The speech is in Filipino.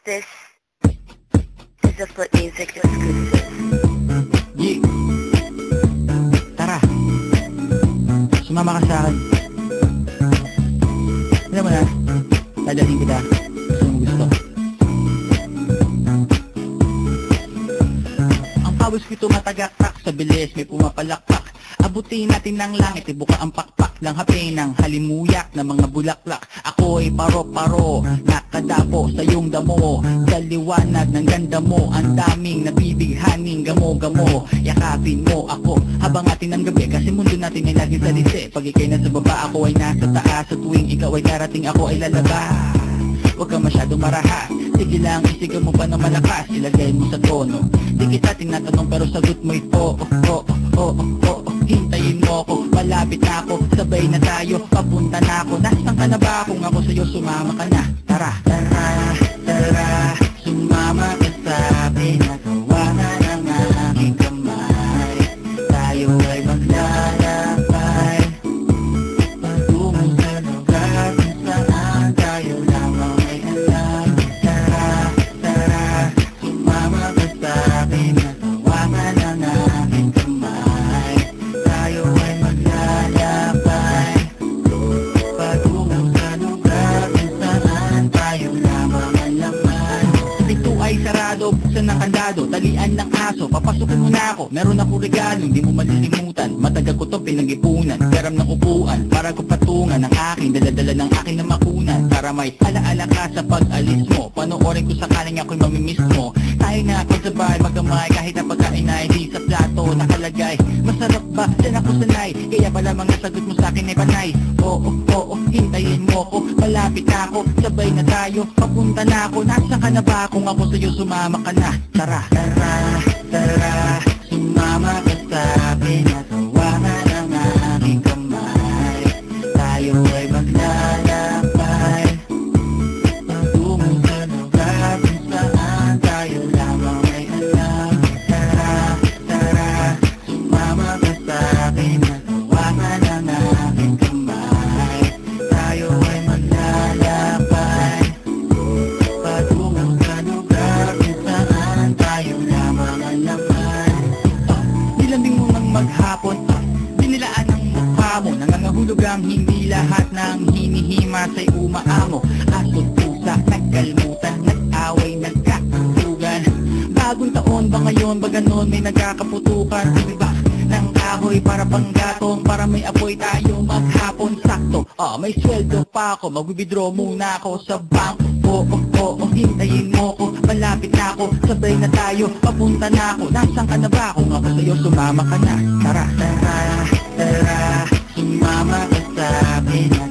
This is a Foot Music exclusive. G, tara, sumama ka sa akin. Alam mo na, dadalhin kita. Gusto mo gusto. Ang pawis ko tumatagaktak, sa bilis may pumapalakpak. Abutin natin ng langit, ibuka ang pakpak ng hapin ng halimuyak ng mga bulaklak. Ako'y paro-paro, nakadapo sa iyong damo. Sa liwanag ng ganda mo, ang daming nabibighaning gamo-gamo. Yakapin mo ako habang atin ng gabi, kasi mundo natin ay laging salisi. Pag ikay nasa baba, ako ay nasa taas. Sa tuwing ikaw ay darating, ako ay lalabas. Huwag ka masyadong marahas, sige lang, isigaw mo pa ng malakas. Ilagay mo sa tono, di kita tinatanong pero sagot mo'y oo, oo, oo, oo. Hintayin mo ako, malapit na ako, sabay na tayo, papunta na ako. Nasaan ka na ba? Kung ako sa'yo, sumama ka na. Tara, tara, tara, sumama ka sa akin. Nagawa na ng aking kamay, tayo ay maglalakbay patungo sa lugar kung saan tayo lamang ay alam. Tara, tara, sumama ka sa akin. Nagawa na ng aking kamay, tayo ay maglalakbay patungo sa lugar kung saan tayo lamang ay laman. Ito ay sarado, buksan ng kandado, talian ng aso, papasukin mo na ako. Meron ako regalo, hindi mo malilimutan. Matagal ko to pinag-ipunan, garam ng upuan para ko patungan ang aking daladala ng aking namakunan. Para may alaala ka sa pag-alis mo, panoorin ko sakaling ako'y mamimiss mo. Tayo na pagsabay, magamay, kahit ang pagkain ay di sa plato nakalagay. Masarap ba? Diyan ako sanay, kaya pala mga sagot mo sa akin ay panay. Oo, oo, hintayin mo ko, malapit na ako, sabay na tayo, papunta na ako. Nasaan ka na ba? Kung ako sa'yo, sumama ka na. Tara, tara, tara, sumama ka sa akin. Nagawa na ng aking kamay, tayo ay maglalakbay patungo sa lugar kung saan tayo lamang ay alam. Tara, tara, sumama ka sa akin. Nagawa na ng aking kamay, tayo ay maglalakbay patungo sa lugar kung saan tayo lamang ay laman. Nilambing mo ng maghapon, dinilaan ang mukha mo. Nangangahulog ang hindi lahat ng hinihima sa'y umaamo. Aso't pusa, nagkalmutan, nag-away, nagkakatugan. Bagong taon ba ngayon, ba ganon may nagkakaputukan? Sabi ba ng kahoy para panggatong, para may apoy tayo maghapon sakto. May sweldo pa ako, mag-withdraw muna ako sa bangko. Oo, oo, hintayin mo ko, malapit na ako, sabay na tayo, papunta na ako. Nasaan ka na ba? Kung ako sa'yo, sumama ka na. Tara, tara, tara, sumama ka sa akin.